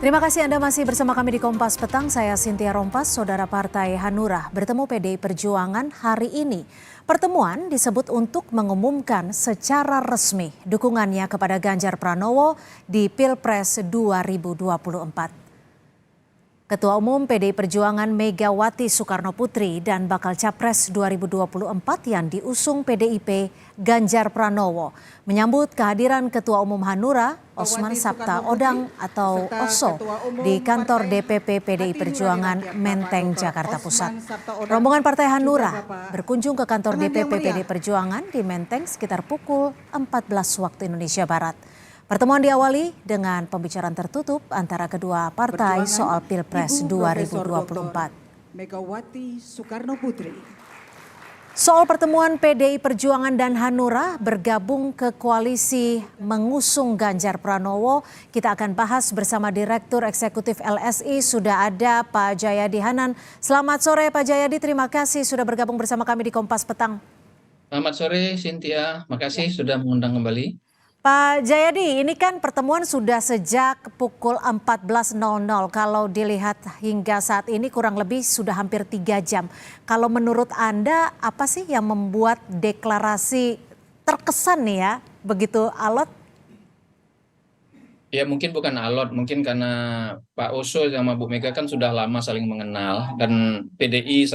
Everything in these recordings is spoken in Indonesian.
Terima kasih Anda masih bersama kami di Kompas Petang. Saya Cynthia Rompas, saudara Partai Hanura bertemu PDI Perjuangan hari ini. Pertemuan disebut untuk mengumumkan secara resmi dukungannya kepada Ganjar Pranowo di Pilpres 2024. Ketua Umum PDI Perjuangan Megawati Soekarnoputri dan bakal Capres 2024 yang diusung PDIP Ganjar Pranowo menyambut kehadiran Ketua Umum Hanura Osman Sabtaodang atau Oso di kantor DPP PDI Perjuangan Menteng, Jakarta Pusat. Rombongan Partai Hanura berkunjung ke kantor DPP PDI Perjuangan di Menteng sekitar pukul 14 waktu Indonesia Barat. Pertemuan diawali dengan pembicaraan tertutup antara kedua partai soal Pilpres 2024. Megawati Soekarnoputri. Soal pertemuan PDI Perjuangan dan Hanura bergabung ke koalisi mengusung Ganjar Pranowo, kita akan bahas bersama Direktur Eksekutif LSI, sudah ada Pak Jayadi Hanan. Selamat sore Pak Jayadi, terima kasih sudah bergabung bersama kami di Kompas Petang. Selamat sore Cynthia, makasih sudah mengundang kembali. Pak Jayadi, ini kan pertemuan sudah sejak pukul 14.00. Kalau dilihat hingga saat ini kurang lebih sudah hampir 3 jam. Kalau menurut Anda apa sih yang membuat deklarasi terkesan nih ya begitu alot? Ya mungkin bukan alot, mungkin karena Pak Oso sama Bu Mega kan sudah lama saling mengenal. Dan PDI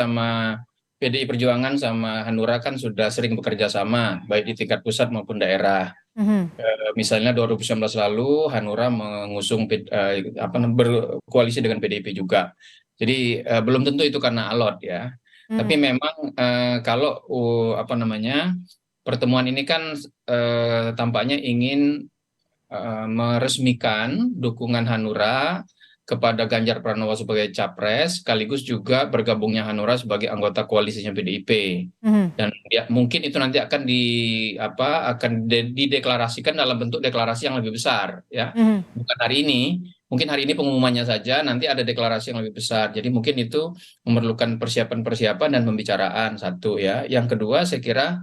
Perjuangan sama Hanura kan sudah sering bekerja sama, baik di tingkat pusat maupun daerah. Misalnya 2019 lalu Hanura mengusung berkoalisi dengan PDIP juga. Jadi belum tentu itu karena alot ya. Tapi memang kalau pertemuan ini kan tampaknya ingin meresmikan dukungan Hanura kepada Ganjar Pranowo sebagai capres, sekaligus juga bergabungnya Hanura sebagai anggota koalisinya PDIP. Dan ya, mungkin itu nanti akan dideklarasikan dalam bentuk deklarasi yang lebih besar, ya. Bukan hari ini, mungkin hari ini pengumumannya saja, nanti ada deklarasi yang lebih besar. Jadi mungkin itu memerlukan persiapan-persiapan dan pembicaraan, satu ya. Yang kedua, saya kira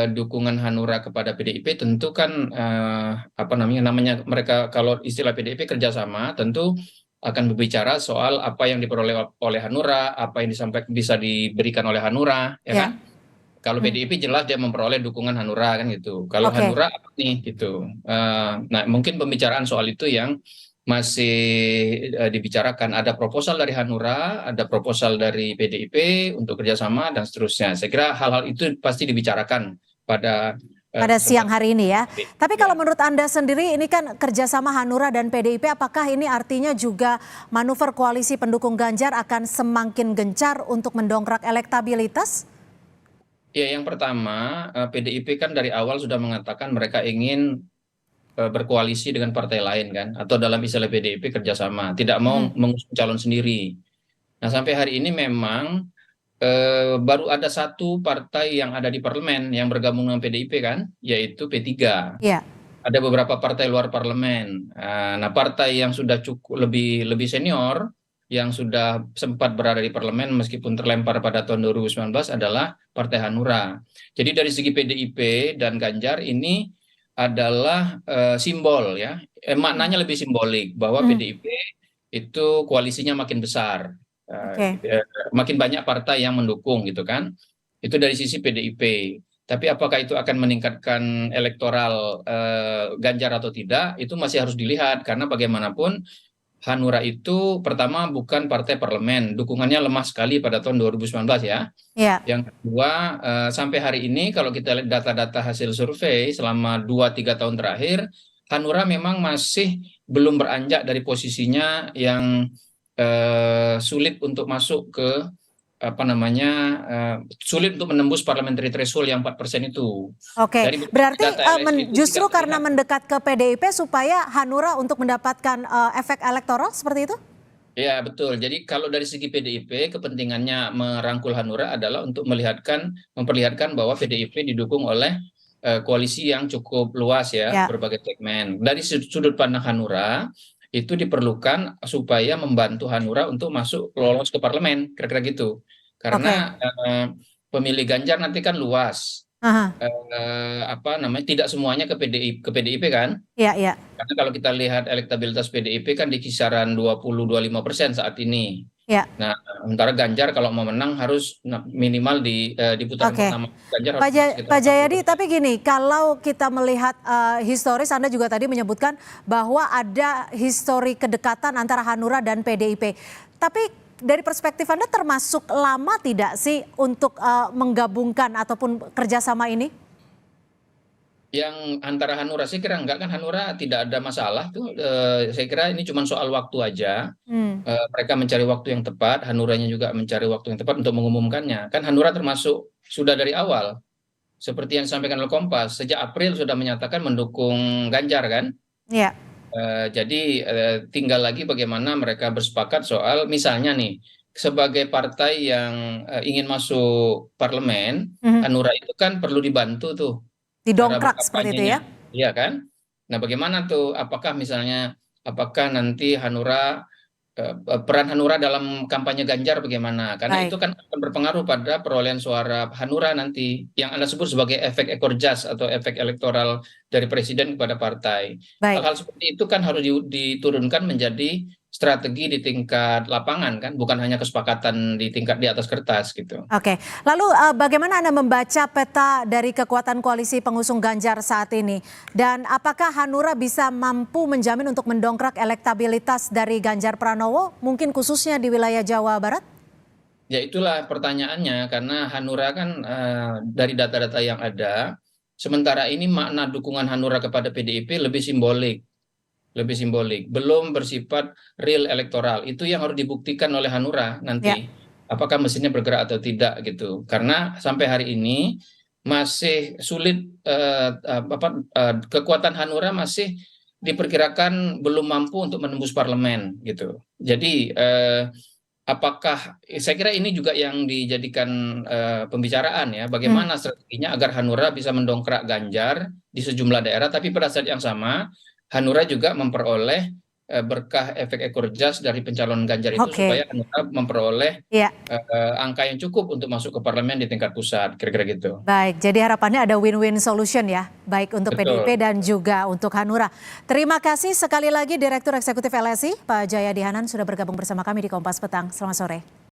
dukungan Hanura kepada PDIP tentu kan namanya mereka kalau istilah PDIP kerjasama tentu akan berbicara soal apa yang diperoleh oleh Hanura, apa yang bisa diberikan oleh Hanura, ya kan? Kalau PDIP jelas dia memperoleh dukungan Hanura kan gitu. Kalau Hanura apa nih gitu. Nah mungkin pembicaraan soal itu yang masih dibicarakan. Ada proposal dari Hanura, ada proposal dari PDIP untuk kerjasama dan seterusnya. Saya kira hal-hal itu pasti dibicarakan pada siang hari ini ya. Tapi kalau menurut Anda sendiri ini kan kerjasama Hanura dan PDIP, apakah ini artinya juga manuver koalisi pendukung Ganjar akan semakin gencar untuk mendongkrak elektabilitas? Ya, yang pertama PDIP kan dari awal sudah mengatakan mereka ingin berkoalisi dengan partai lain kan, atau dalam istilah PDIP kerjasama, tidak mau mengusung calon sendiri. Nah sampai hari ini memang baru ada satu partai yang ada di parlemen yang bergabung dengan PDIP kan, yaitu P3. Ada beberapa partai luar parlemen. Nah partai yang sudah cukup lebih senior, yang sudah sempat berada di parlemen meskipun terlempar pada tahun 2019 adalah Partai Hanura. Jadi dari segi PDIP dan Ganjar ini adalah simbol ya, maknanya lebih simbolik bahwa PDIP itu koalisinya makin besar, makin banyak partai yang mendukung gitu kan, itu dari sisi PDIP. Tapi apakah itu akan meningkatkan elektoral Ganjar atau tidak, itu masih harus dilihat karena bagaimanapun Hanura itu pertama bukan partai parlemen, dukungannya lemah sekali pada tahun 2019 ya. Yang kedua, sampai hari ini kalau kita lihat data-data hasil survei selama 2-3 tahun terakhir, Hanura memang masih belum beranjak dari posisinya yang sulit untuk masuk ke sulit untuk menembus parliamentary threshold yang 4% itu. Berarti justru karena mendekat ke PDIP supaya Hanura untuk mendapatkan efek elektoral seperti itu? Ya betul. Jadi kalau dari segi PDIP kepentingannya merangkul Hanura adalah untuk memperlihatkan bahwa PDIP didukung oleh koalisi yang cukup luas ya, berbagai segmen. Dari sudut pandang Hanura itu diperlukan supaya membantu Hanura untuk masuk lolos ke parlemen, kira-kira gitu. Karena pemilih Ganjar nanti kan luas, Aha. apa namanya, tidak semuanya ke PDIP kan? Ya, ya. Karena kalau kita lihat elektabilitas PDIP kan di kisaran 20-25% saat ini. Ya. Nah, sementara Ganjar kalau mau menang harus minimal di putaran Oke. pertama Ganjar harus sekitar Pak Jayadi, 40%. tapi gini, kalau kita melihat historis, Anda juga tadi menyebutkan bahwa ada histori kedekatan antara Hanura dan PDIP. Tapi dari perspektif Anda termasuk lama tidak sih untuk menggabungkan ataupun kerjasama ini? Yang antara Hanura saya kira enggak, kan Hanura tidak ada masalah tuh. Saya kira ini cuma soal waktu aja. Hmm. Mereka mencari waktu yang tepat, Hanuranya juga mencari waktu yang tepat untuk mengumumkannya. Kan Hanura termasuk sudah dari awal, seperti yang disampaikan oleh Kompas, sejak April sudah menyatakan mendukung Ganjar kan. Ya. Jadi tinggal lagi bagaimana mereka bersepakat soal misalnya nih, sebagai partai yang ingin masuk parlemen, Mhm. Hanura itu kan perlu dibantu tuh cara Didongkrak seperti itu ya? berkampanyenya, iya kan? Nah, bagaimana tuh? Apakah nanti Hanura peran Hanura dalam kampanye Ganjar bagaimana? Karena itu Baik, kan akan berpengaruh pada perolehan suara Hanura nanti, yang Anda sebut sebagai efek ekor jas atau efek elektoral dari presiden kepada partai. baik. Hal-hal seperti itu kan harus diturunkan menjadi strategi di tingkat lapangan kan, bukan hanya kesepakatan di tingkat di atas kertas gitu. Oke, lalu bagaimana Anda membaca peta dari kekuatan koalisi pengusung Ganjar saat ini? Dan apakah Hanura bisa mampu menjamin untuk mendongkrak elektabilitas dari Ganjar Pranowo, mungkin khususnya di wilayah Jawa Barat? Ya itulah pertanyaannya, karena Hanura kan dari data-data yang ada, sementara ini makna dukungan Hanura kepada PDIP lebih simbolik, belum bersifat real elektoral. Itu yang harus dibuktikan oleh Hanura Ya, nanti, apakah mesinnya bergerak atau tidak gitu. Karena sampai hari ini masih sulit, kekuatan Hanura masih diperkirakan belum mampu untuk menembus parlemen gitu. Jadi apakah saya kira ini juga yang dijadikan pembicaraan ya, hmm, bagaimana strateginya agar Hanura bisa mendongkrak Ganjar di sejumlah daerah, tapi pada saat yang sama Hanura juga memperoleh berkah efek ekor jas dari pencalonan Ganjar itu, oke, supaya Hanura memperoleh ya, angka yang cukup untuk masuk ke parlemen di tingkat pusat, kira-kira gitu. baik. Jadi harapannya ada win-win solution ya, baik untuk PDIP Betul. dan juga untuk Hanura. Terima kasih sekali lagi Direktur Eksekutif LSI, Pak Jayadi Hanan sudah bergabung bersama kami di Kompas Petang. Selamat sore.